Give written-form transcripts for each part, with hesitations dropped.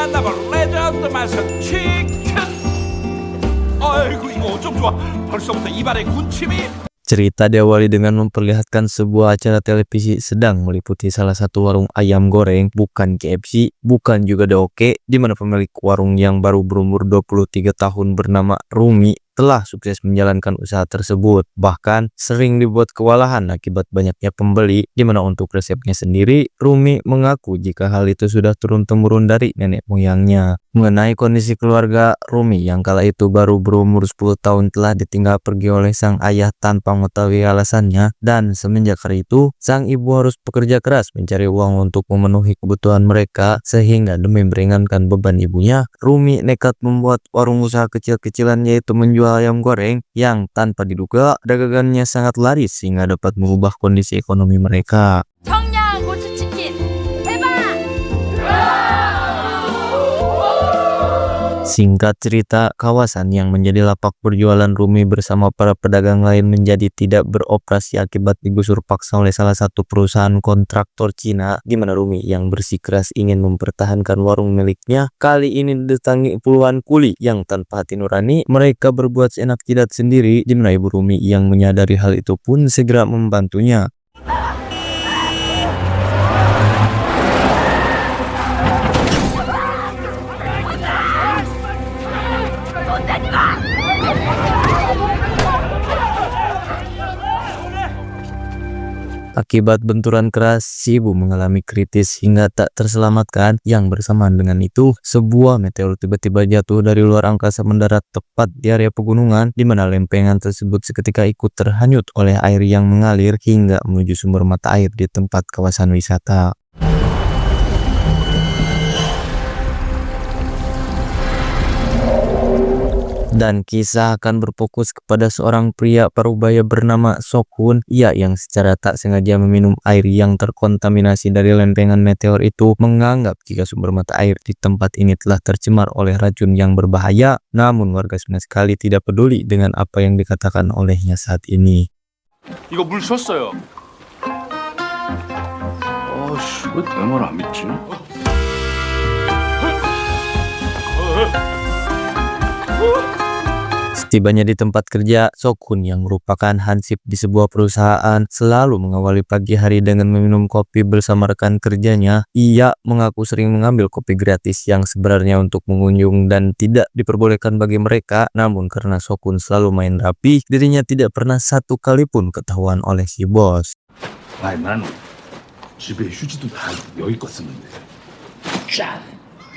만나볼 레전드 맛은 치킨. 아이고 이거 어쩜 좋아. 벌써부터 입안에 군침이. Cerita diawali dengan memperlihatkan sebuah acara televisi sedang meliputi salah satu warung ayam goreng, bukan KFC, bukan juga Doke, di mana pemilik warung yang baru berumur 23 tahun bernama Rumi telah sukses menjalankan usaha tersebut. Bahkan sering dibuat kewalahan akibat banyaknya pembeli, di mana untuk resepnya sendiri, Rumi mengaku jika hal itu sudah turun-temurun dari nenek moyangnya. Mengenai kondisi keluarga Rumi yang kala itu baru berumur 10 tahun telah ditinggal pergi oleh sang ayah tanpa mengetahui alasannya, dan semenjak hari itu, sang ibu harus bekerja keras mencari uang untuk memenuhi kebutuhan mereka, sehingga demi meringankan beban ibunya, Rumi nekat membuat warung usaha kecil-kecilan yaitu menjual ayam goreng yang tanpa diduga dagangannya sangat laris sehingga dapat mengubah kondisi ekonomi mereka. Singkat cerita, kawasan yang menjadi lapak berjualan Rumi bersama para pedagang lain menjadi tidak beroperasi akibat digusur paksa oleh salah satu perusahaan kontraktor Cina, di mana Rumi yang bersikeras ingin mempertahankan warung miliknya kali ini didatangi puluhan kuli yang tanpa hati nurani mereka berbuat seenak jidat sendiri, di mana ibu Rumi yang menyadari hal itu pun segera membantunya. Akibat benturan keras, si ibu mengalami kritis hingga tak terselamatkan. Yang bersamaan dengan itu, sebuah meteor tiba-tiba jatuh dari luar angkasa mendarat tepat di area pegunungan, di mana lempengan tersebut seketika ikut terhanyut oleh air yang mengalir hingga menuju sumber mata air di tempat kawasan wisata. Dan kisah akan berfokus kepada seorang pria parubaya bernama Sokhun, ia yang secara tak sengaja meminum air yang terkontaminasi dari lempengan meteor itu, menganggap jika sumber mata air di tempat ini telah tercemar oleh racun yang berbahaya. Namun warga sama sekali tidak peduli dengan apa yang dikatakan olehnya saat ini. 이거 물 줬어요. 아씨, 왜 내 말 안 믿지? Setibanya di tempat kerja, Sokhun yang merupakan hansip di sebuah perusahaan selalu mengawali pagi hari dengan meminum kopi bersama rekan kerjanya. Ia mengaku sering mengambil kopi gratis yang sebenarnya untuk mengunjung dan tidak diperbolehkan bagi mereka. Namun karena Sokhun selalu main rapi, dirinya tidak pernah satu kali pun ketahuan oleh si bos. 아이, 난 집에 휴지도 다 여기껏 쓰는데. 짠.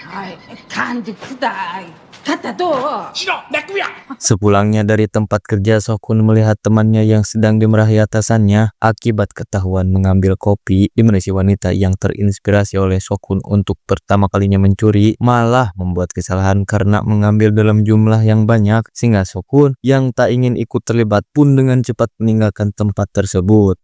아이, 간도 크다. 갖다 둬. 싫어, 내 거야. Sepulangnya dari tempat kerja, Sokhun melihat temannya yang sedang dimarahi atasannya akibat ketahuan mengambil kopi, di mana si wanita yang terinspirasi oleh Sokhun untuk pertama kalinya mencuri malah membuat kesalahan karena mengambil dalam jumlah yang banyak, sehingga Sokhun yang tak ingin ikut terlibat pun dengan cepat meninggalkan tempat tersebut.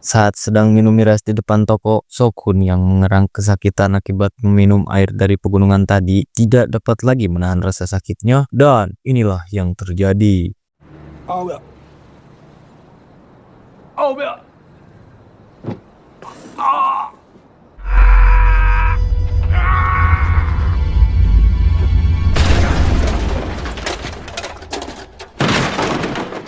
Saat sedang minum miras di depan toko, Sokhun yang mengerang kesakitan akibat meminum air dari pegunungan tadi tidak dapat lagi menahan rasa sakitnya, dan inilah yang terjadi. 아우 배야. 아우 배야. 아.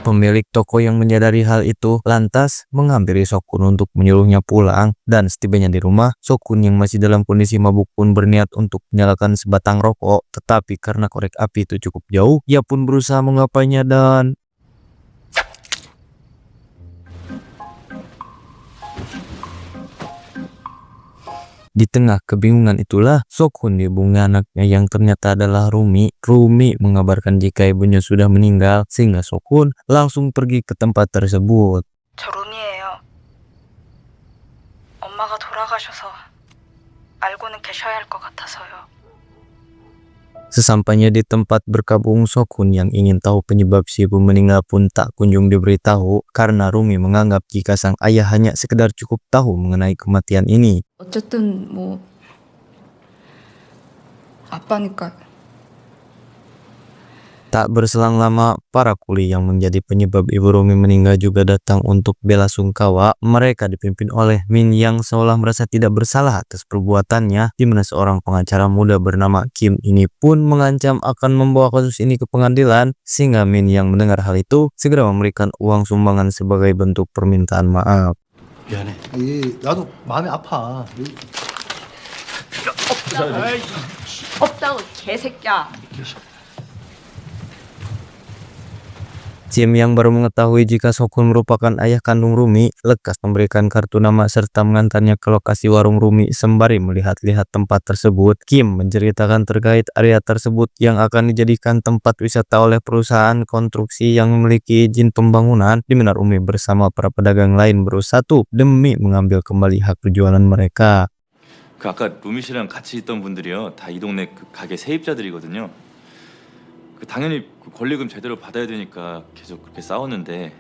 Pemilik toko yang menyadari hal itu lantas menghampiri Sokhun untuk menyuruhnya pulang, dan setibanya di rumah, Sokhun yang masih dalam kondisi mabuk pun berniat untuk menyalakan sebatang rokok, tetapi karena korek api itu cukup jauh, ia pun berusaha menggapainya dan di tengah kebingungan itulah, Sokhun dihubungi anaknya yang ternyata adalah Rumi. Rumi mengabarkan jika ibunya sudah meninggal, sehingga Sokhun langsung pergi ke tempat tersebut. 저 룸이에요. 엄마가 돌아가셔서 알고는 계셔야 할 것 같아서요. Sesampainya di tempat berkabung, Sokhun yang ingin tahu penyebab si ibu meninggal pun tak kunjung diberitahu karena Rumi menganggap jika sang ayah hanya sekedar cukup tahu mengenai kematian ini. 어쨌든 뭐 아빠니까 Tak berselang lama, para kuli yang menjadi penyebab Ibu Rumi meninggal juga datang untuk bela sungkawa. Mereka dipimpin oleh Min yang seolah merasa tidak bersalah atas perbuatannya, di mana seorang pengacara muda bernama Kim ini pun mengancam akan membawa kasus ini ke pengadilan, sehingga Min yang mendengar hal itu segera memberikan uang sumbangan sebagai bentuk permintaan maaf. 미안해. 나도 마음이 아파. 없다고 개새끼야. Kim yang baru mengetahui jika Sokun merupakan ayah kandung Rumi, lekas memberikan kartu nama serta mengantarnya ke lokasi warung Rumi sembari melihat-lihat tempat tersebut. Kim menceritakan terkait area tersebut yang akan dijadikan tempat wisata oleh perusahaan konstruksi yang memiliki izin pembangunan, di mana Rumi bersama para pedagang lain bersatu demi mengambil kembali hak penjualan mereka. 그 아까 루미 씨랑 같이 있던 분들이요, 다 이 동네 그 가게 세입자들이거든요. 그 당연히 그 권리금 제대로 받아야 되니까 계속 그렇게 싸웠는데.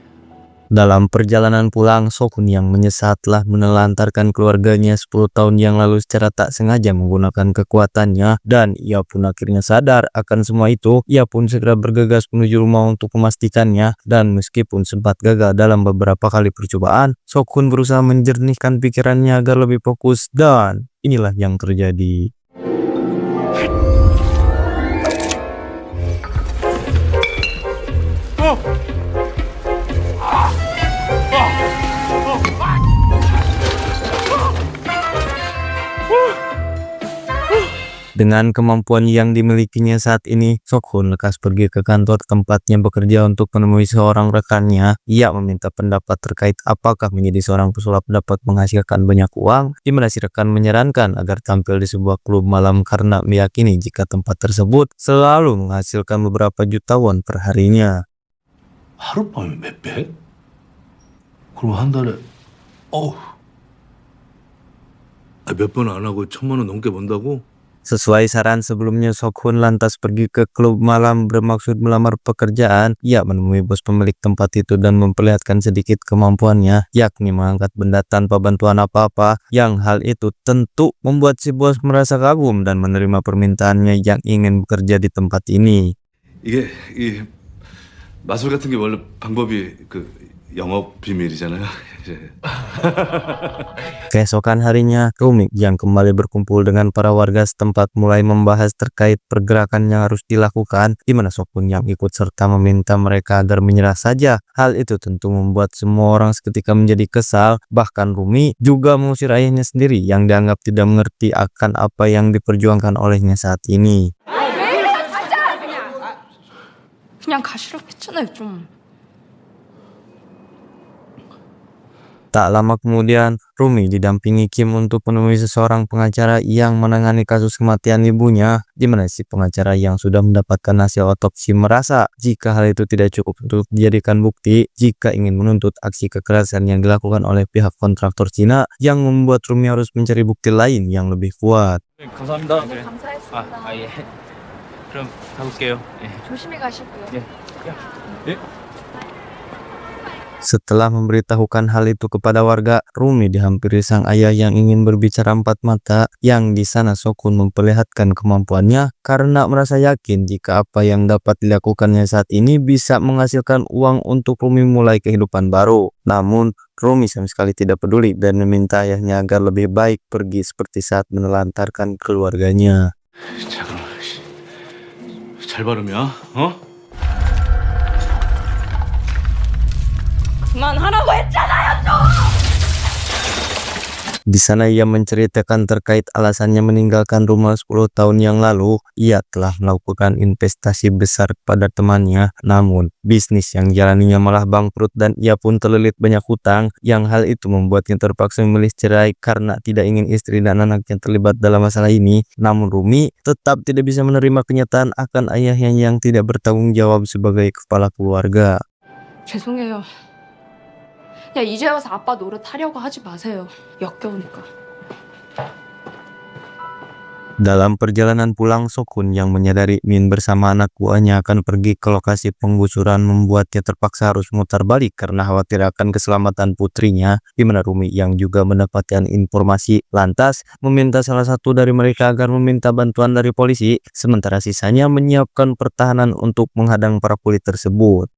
Dalam perjalanan pulang, Sokun yang menyesal telah menelantarkan keluarganya 10 tahun yang lalu secara tak sengaja menggunakan kekuatannya, dan ia pun akhirnya sadar akan semua itu. Ia pun segera bergegas menuju rumah untuk memastikannya, dan meskipun sempat gagal dalam beberapa kali percobaan, Sokun berusaha menjernihkan pikirannya agar lebih fokus, dan inilah yang terjadi. Dengan kemampuan yang dimilikinya saat ini, Sokun lekas pergi ke kantor tempatnya bekerja untuk menemui seorang rekannya. Ia meminta pendapat terkait apakah menjadi seorang pesulap dapat menghasilkan banyak uang, di mana si rekan menyarankan agar tampil di sebuah klub malam karena meyakini jika tempat tersebut selalu menghasilkan beberapa juta won per harinya. 하룻밤에 몇백? 그럼 한 달에 몇 번 안 하고 1,000만 원 넘게 번다고? Sesuai saran sebelumnya, Sokun lantas pergi ke klub malam bermaksud melamar pekerjaan. Ia menemui bos pemilik tempat itu dan memperlihatkan sedikit kemampuannya, yakni mengangkat benda tanpa bantuan apa-apa. Yang hal itu tentu membuat si bos merasa kagum dan menerima permintaannya yang ingin bekerja di tempat ini. 이게 이 마술 같은 게 원래 방법이 그 영업 비밀이잖아요. Keesokan harinya, Rumi yang kembali berkumpul dengan para warga setempat mulai membahas terkait pergerakan yang harus dilakukan, di mana Sokun yang ikut serta meminta mereka agar menyerah saja. Hal itu tentu membuat semua orang seketika menjadi kesal. Bahkan Rumi juga mengusir ayahnya sendiri yang dianggap tidak mengerti akan apa yang diperjuangkan olehnya saat ini. 그냥 가시라고 했잖아요, 좀. Tak lama kemudian, Rumi didampingi Kim untuk menemui seorang pengacara yang menangani kasus kematian ibunya, di mana si pengacara yang sudah mendapatkan hasil otopsi merasa jika hal itu tidak cukup untuk dijadikan bukti jika ingin menuntut aksi kekerasan yang dilakukan oleh pihak kontraktor Cina, yang membuat Rumi harus mencari bukti lain yang lebih kuat. 감사합니다. 감사했습니다. 예. 그럼 가볼게요. 예. 조심히 가시고요. 예. Setelah memberitahukan hal itu kepada warga, Rumi dihampiri sang ayah yang ingin berbicara empat mata. Yang di sana Sokun memperlihatkan kemampuannya karena merasa yakin jika apa yang dapat dilakukannya saat ini bisa menghasilkan uang untuk Rumi mulai kehidupan baru. Namun Rumi sama sekali tidak peduli dan meminta ayahnya agar lebih baik pergi seperti saat menelantarkan keluarganya. 잠깐만, 잘 발음이야, 어? 그만하라고 했잖아요, 좀! Di sana ia menceritakan terkait alasannya meninggalkan rumah 10 tahun yang lalu. Ia telah melakukan investasi besar kepada temannya, namun bisnis yang jalaninya malah bangkrut dan ia pun terlilit banyak hutang. Yang hal itu membuatnya terpaksa memilih cerai karena tidak ingin istri dan anaknya terlibat dalam masalah ini. Namun Rumi tetap tidak bisa menerima kenyataan akan ayahnya yang tidak bertanggung jawab sebagai kepala keluarga. 죄송해요. 야, 이제 와서 아빠 노릇 하려고 하지 마세요. 역겨우니까. Dalam perjalanan pulang, Sokun yang menyadari Min bersama anak buahnya akan pergi ke lokasi penggusuran membuatnya terpaksa harus mutar balik karena khawatir akan keselamatan putrinya, di mana Rumi yang juga mendapatkan informasi lantas meminta salah satu dari mereka agar meminta bantuan dari polisi, sementara sisanya menyiapkan pertahanan untuk menghadang para kuli tersebut.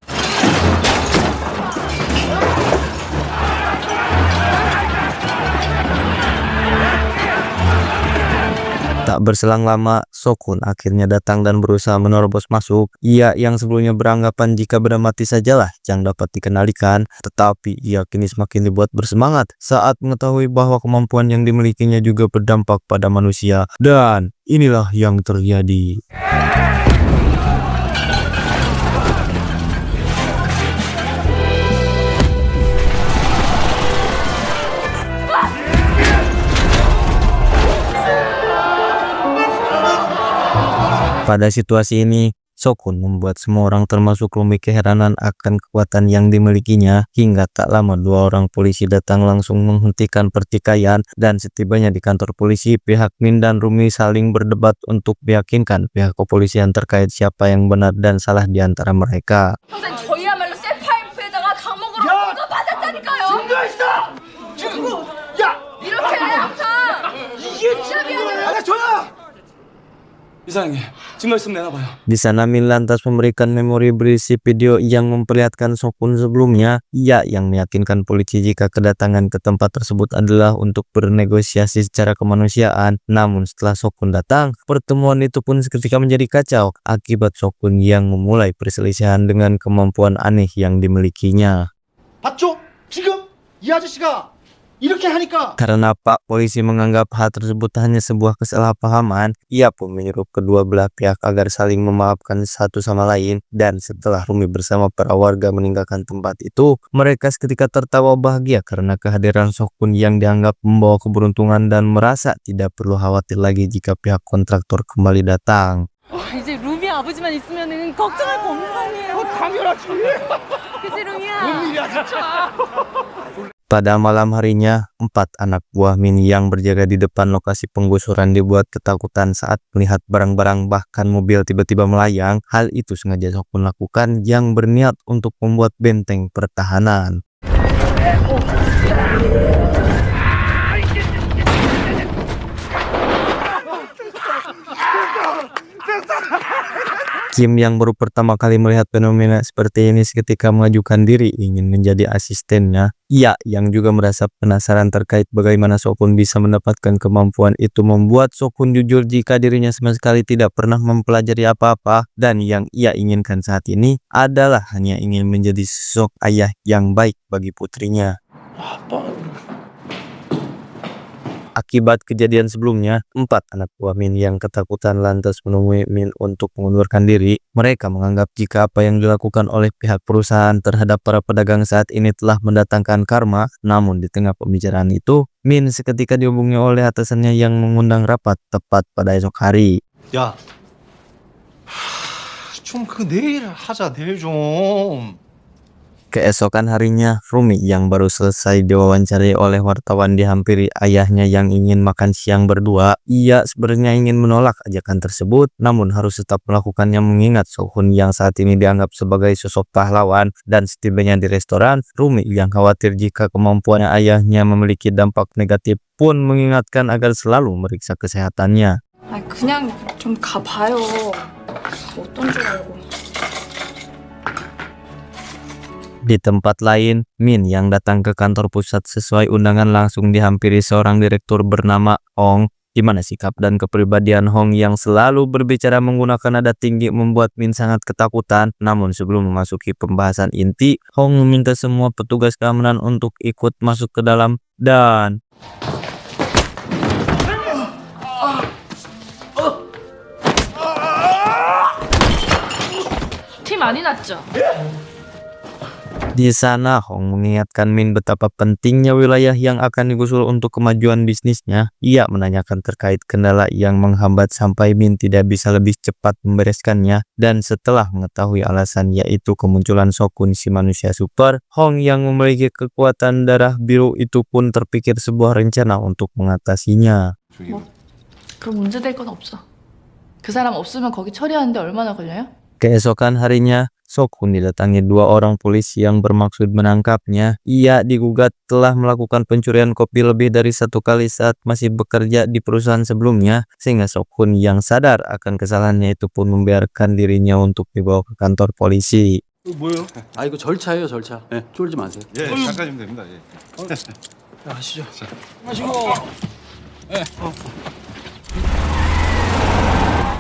Tak berselang lama, Sokun akhirnya datang dan berusaha menerobos masuk. Ia yang sebelumnya beranggapan jika benda mati sajalah yang dapat dikenalikan, tetapi ia kini semakin dibuat bersemangat saat mengetahui bahwa kemampuan yang dimilikinya juga berdampak pada manusia. Dan inilah yang terjadi. Pada situasi ini, Sokun membuat semua orang termasuk Rumi keheranan akan kekuatan yang dimilikinya, hingga tak lama dua orang polisi datang langsung menghentikan pertikaian, dan setibanya di kantor polisi, pihak Min dan Rumi saling berdebat untuk meyakinkan pihak kepolisian terkait siapa yang benar dan salah di antara mereka. 선생님 저희야말로 셀파이프에다가 감옥으로 받았다니까요. 증거했어! 지금 야! 이렇게 해 항상. 이게 진짜 미안해요. 아, 조용! 이사장님 증거 있으면 내놔봐요. Di sana Min lantas memberikan memori berisi video yang memperlihatkan Sokun sebelumnya. Ia yang meyakinkan polisi jika kedatangan ke tempat tersebut adalah untuk bernegosiasi secara kemanusiaan. Namun setelah Sokun datang, pertemuan itu pun seketika menjadi kacau akibat Sokun yang memulai perselisihan dengan kemampuan aneh yang dimilikinya. 봤죠? 지금 이 아저씨가 이렇게 하니까 Karena Pak Polisi menganggap hal tersebut hanya sebuah kesalahpahaman, ia pun menyuruh kedua belah pihak agar saling memaafkan satu sama lain. Dan setelah Rumi bersama para warga meninggalkan tempat itu, mereka seketika tertawa bahagia karena kehadiran Sokun yang dianggap membawa keberuntungan dan merasa tidak perlu khawatir lagi jika pihak kontraktor kembali datang. 이제 루미 아버지만 있으면은 걱정할 거 없는 거 아니에요? 당연하지. 그치 루미야? 웬일이야 진짜. Pada malam harinya, 4 anak buah Min yang berjaga di depan lokasi penggusuran dibuat ketakutan saat melihat barang-barang bahkan mobil tiba-tiba melayang. Hal itu sengaja Sokun lakukan yang berniat untuk membuat benteng pertahanan. Kim yang baru pertama kali melihat fenomena seperti ini seketika mengajukan diri ingin menjadi asistennya. Ia yang juga merasa penasaran terkait bagaimana Sokun bisa mendapatkan kemampuan itu membuat Sokun jujur jika dirinya sama sekali tidak pernah mempelajari apa-apa, dan yang ia inginkan saat ini adalah hanya ingin menjadi sosok ayah yang baik bagi putrinya. Akibat kejadian sebelumnya, 4 anak buah Min yang ketakutan lantas menemui Min untuk mengundurkan diri. Mereka menganggap jika apa yang dilakukan oleh pihak perusahaan terhadap para pedagang saat ini telah mendatangkan karma. Namun di tengah pembicaraan itu, Min seketika dihubungi oleh atasannya yang mengundang rapat tepat pada esok hari. 야, 좀 그 내일 하자 내일 좀. Keesokan harinya, Rumi yang baru selesai diwawancari oleh wartawan dihampiri ayahnya yang ingin makan siang berdua. Ia sebenarnya ingin menolak ajakan tersebut, namun harus tetap melakukannya mengingat Sokun yang saat ini dianggap sebagai sosok pahlawan. Dan setibanya di restoran, Rumi yang khawatir jika kemampuan ayahnya memiliki dampak negatif pun mengingatkan agar selalu meriksa kesehatannya. 아 그냥 좀 가봐요. 어떤 줄 알고. Di tempat lain, Min yang datang ke kantor pusat sesuai undangan langsung dihampiri seorang direktur bernama Hong, di mana sikap dan kepribadian Hong yang selalu berbicara menggunakan nada tinggi membuat Min sangat ketakutan. Namun sebelum memasuki pembahasan inti, Hong meminta semua petugas keamanan untuk ikut masuk ke dalam dan 티 많이 났죠? di sana Hong mengingatkan Min betapa pentingnya wilayah yang akan digusur untuk kemajuan bisnisnya. Ia menanyakan terkait kendala yang menghambat sampai Min tidak bisa lebih cepat membereskannya. Dan setelah mengetahui alasan yaitu kemunculan Sokun si manusia super, Hong yang memiliki kekuatan darah biru itu pun terpikir sebuah rencana untuk mengatasinya. 그럼 문제될 건 없어. 그 사람 없으면 거기 처리하는데 얼마나 걸려요? Keesokan harinya, Sok-hun didatangi 2 orang polisi yang bermaksud menangkapnya. Ia digugat telah melakukan pencurian kopi lebih dari 1 kali saat masih bekerja di perusahaan sebelumnya, sehingga Sok-hun yang sadar akan kesalahannya itu pun membiarkan dirinya untuk dibawa ke kantor polisi. 뭐예요? 아 이거 절차예요 절차. 네, 쫄지 마세요. 예, 잠깐이면 됩니다. 예. 하시죠.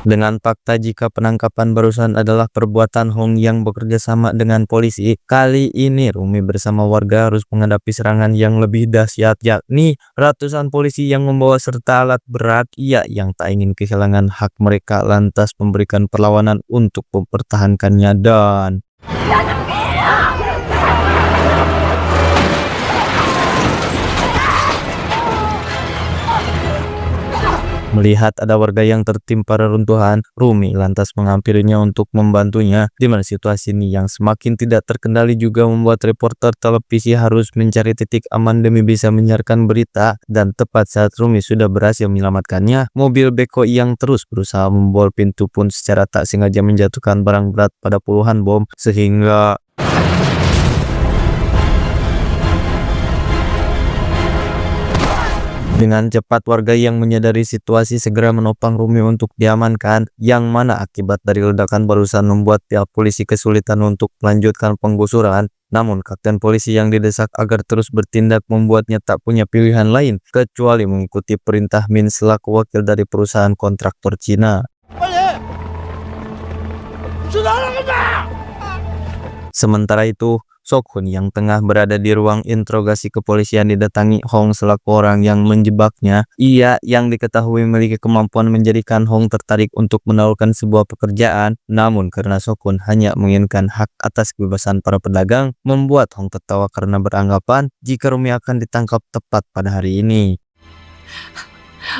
Dengan fakta jika penangkapan barusan adalah perbuatan Hong yang bekerja sama dengan polisi, kali ini Rumi bersama warga harus menghadapi serangan yang lebih dahsyat, yakni ratusan polisi yang membawa serta alat berat. Ia yang tak ingin kehilangan hak mereka lantas memberikan perlawanan untuk mempertahankannya dan melihat ada warga yang tertimpa reruntuhan, Rumi lantas menghampirinya untuk membantunya, di mana situasi ini yang semakin tidak terkendali juga membuat reporter televisi harus mencari titik aman demi bisa menyiarkan berita. Dan tepat saat Rumi sudah berhasil menyelamatkannya, mobil beko yang terus berusaha membobol pintu pun secara tak sengaja menjatuhkan barang berat pada puluhan bom, sehingga dengan cepat warga yang menyadari situasi segera menopang Rumi untuk diamankan, yang mana akibat dari ledakan barusan membuat pihak polisi kesulitan untuk melanjutkan penggusuran. Namun kapten polisi yang didesak agar terus bertindak membuatnya tak punya pilihan lain kecuali mengikuti perintah Min selaku wakil dari perusahaan kontraktor Cina. Sementara itu, Sok-hun yang tengah berada di ruang interogasi kepolisian didatangi Hong selaku orang yang menjebaknya. Ia yang diketahui memiliki kemampuan menjadikan Hong tertarik untuk menawarkan sebuah pekerjaan. Namun karena Sok-hun hanya menginginkan hak atas kebebasan para pedagang, membuat Hong tertawa karena beranggapan jika Rumi akan ditangkap tepat pada hari ini.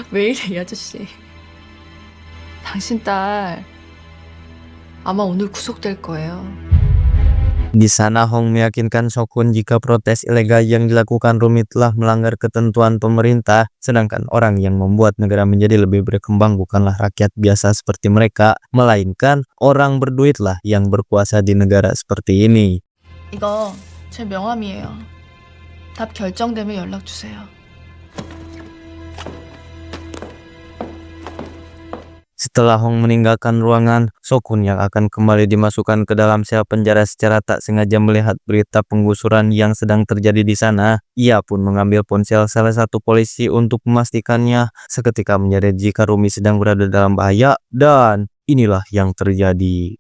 왜 이래 이 아저씨. 당신 딸 아마 오늘 구속될 거예요. Di sana Hong meyakinkan Sok-hun jika protes ilegal yang dilakukan Rumi telah melanggar ketentuan pemerintah, sedangkan orang yang membuat negara menjadi lebih berkembang bukanlah rakyat biasa seperti mereka, melainkan orang berduitlah yang berkuasa di negara seperti ini. 이거 제 명함이에요. 답 결정되면 연락 주세요. Setelah Hong meninggalkan ruangan, Sok-hun yang akan kembali dimasukkan ke dalam sel penjara secara tak sengaja melihat berita penggusuran yang sedang terjadi di sana. Ia pun mengambil ponsel salah satu polisi untuk memastikannya. Seketika menyadari jika Rumi sedang berada dalam bahaya, dan inilah yang terjadi.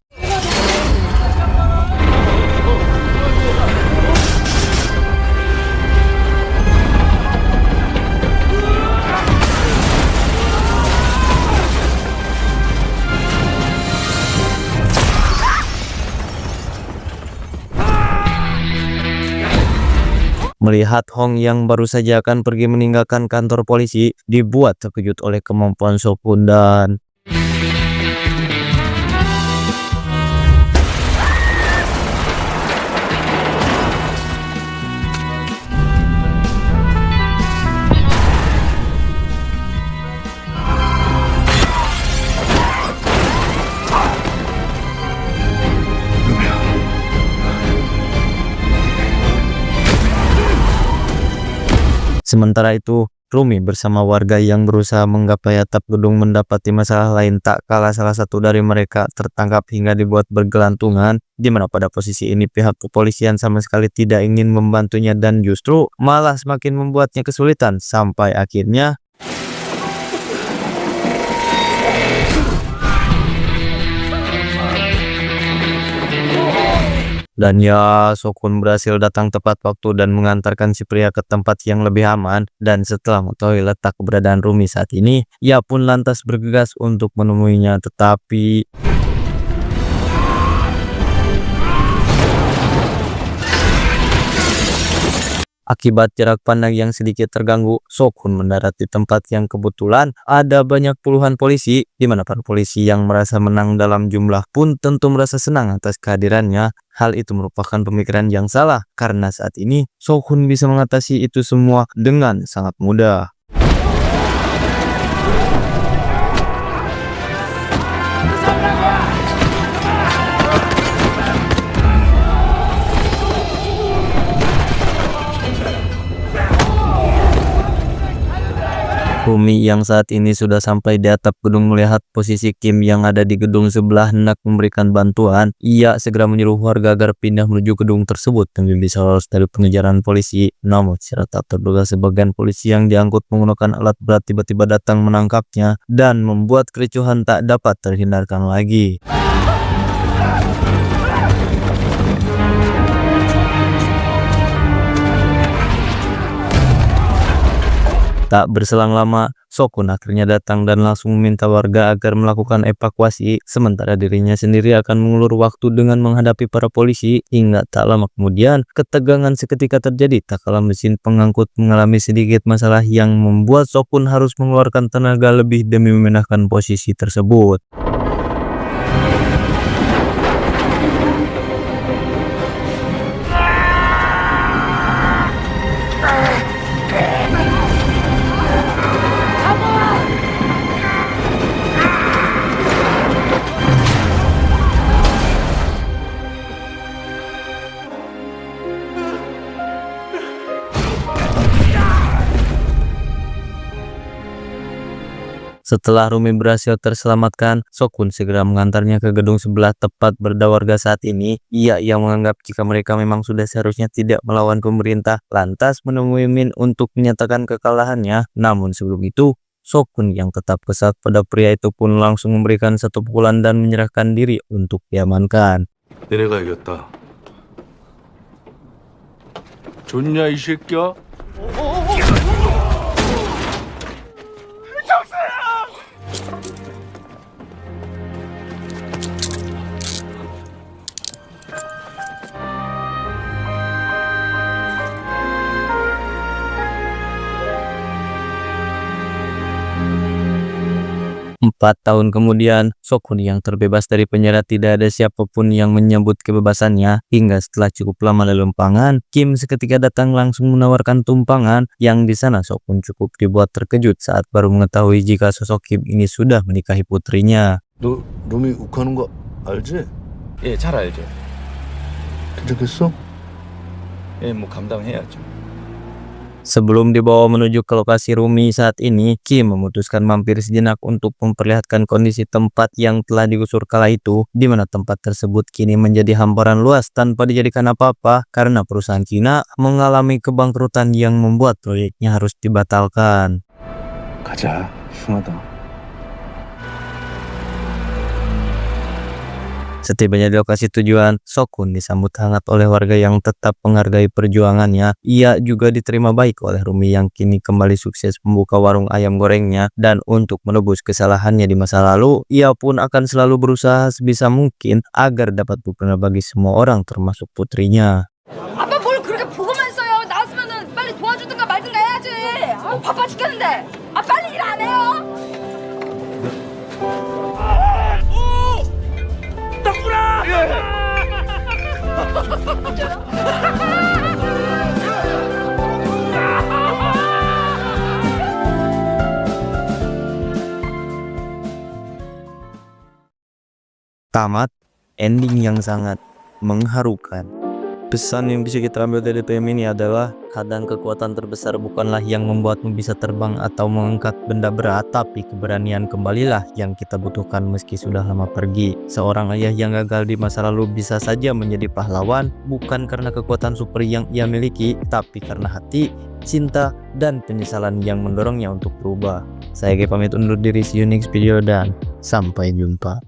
Melihat Hong yang baru saja akan pergi meninggalkan kantor polisi, dibuat terkejut oleh kemampuan Sok-hun dan sementara itu, Rumi bersama warga yang berusaha menggapai atap gedung mendapati masalah lain tak kalah salah satu dari mereka tertangkap hingga dibuat bergelantungan, di mana pada posisi ini pihak kepolisian sama sekali tidak ingin membantunya dan justru malah semakin membuatnya kesulitan sampai akhirnya dan ya, Sok-hun berhasil datang tepat waktu dan mengantarkan si pria ke tempat yang lebih aman. Dan setelah mengetahui letak keberadaan Rumi saat ini, ia pun lantas bergegas untuk menemuinya. Tetapi akibat jarak pandang yang sedikit terganggu, Sok-hun mendarat di tempat yang kebetulan ada banyak puluhan polisi, di mana para polisi yang merasa menang dalam jumlah pun tentu merasa senang atas kehadirannya. Hal itu merupakan pemikiran yang salah, karena saat ini Sok-hun bisa mengatasi itu semua dengan sangat mudah. Rumi yang saat ini sudah sampai di atap gedung melihat posisi Kim yang ada di gedung sebelah hendak memberikan bantuan. Ia segera menyuruh warga agar pindah menuju gedung tersebut demi bisa lolos dari pengejaran polisi. Namun secara tak terduga sebagian polisi yang diangkut menggunakan alat berat tiba-tiba datang menangkapnya dan membuat kericuhan tak dapat terhindarkan lagi. Tak berselang lama, Sokun akhirnya datang dan langsung meminta warga agar melakukan evakuasi, sementara dirinya sendiri akan mengulur waktu dengan menghadapi para polisi. Hingga tak lama kemudian, ketegangan seketika terjadi tak kala mesin pengangkut mengalami sedikit masalah yang membuat Sokun harus mengeluarkan tenaga lebih demi memindahkan posisi tersebut. Setelah Rumi berhasil terselamatkan, Sokun segera mengantarnya ke gedung sebelah tempat berada warga saat ini. Ia yang menganggap jika mereka memang sudah seharusnya tidak melawan pemerintah, lantas menemui Min untuk menyatakan kekalahannya. Namun sebelum itu, Sokun yang tetap kesal pada pria itu pun langsung memberikan satu pukulan dan menyerahkan diri untuk diamankan. 내가 이겼다. 좋냐 이 새끼야? Empat tahun kemudian, Sokun yang terbebas dari penjara tidak ada siapapun yang menyambut kebebasannya. Hingga setelah cukup lama lelempangan, Kim seketika datang langsung menawarkan tumpangan. Yang di sana Sokun cukup dibuat terkejut saat baru mengetahui jika sosok Kim ini sudah menikahi putrinya. 너 루미 욱하는 거 알지? 예, 잘 알죠. 괜찮겠어? 예, 뭐 감당해야죠. Sebelum dibawa menuju ke lokasi Rumi saat ini, Kim memutuskan mampir sejenak untuk memperlihatkan kondisi tempat yang telah digusur kala itu, di mana tempat tersebut kini menjadi hamparan luas tanpa dijadikan apa-apa karena perusahaan Cina mengalami kebangkrutan yang membuat proyeknya harus dibatalkan. 가자. 흉하다. Setibanya di lokasi tujuan, Sokun disambut hangat oleh warga yang tetap menghargai perjuangannya. Ia juga diterima baik oleh Rumi yang kini kembali sukses membuka warung ayam gorengnya. Dan untuk menebus kesalahannya di masa lalu, ia pun akan selalu berusaha sebisa mungkin agar dapat berguna bagi semua orang termasuk putrinya. 아빠 뭘 그렇게 보고만 있어요. 나왔으면은 빨리 도와주든가 말든가 해야지. 바빠 죽겠는데. 빨리 일 안 해요? Tamat, ending yang sangat mengharukan. Pesan yang bisa kita ambil dari film ini adalah kadang kekuatan terbesar bukanlah yang membuatmu bisa terbang atau mengangkat benda berat, tapi keberanian kembalilah yang kita butuhkan meski sudah lama pergi. Seorang ayah yang gagal di masa lalu bisa saja menjadi pahlawan bukan karena kekuatan super yang ia miliki, tapi karena hati, cinta, dan penyesalan yang mendorongnya untuk berubah. Saya pamit undur diri, see you next video dan sampai jumpa.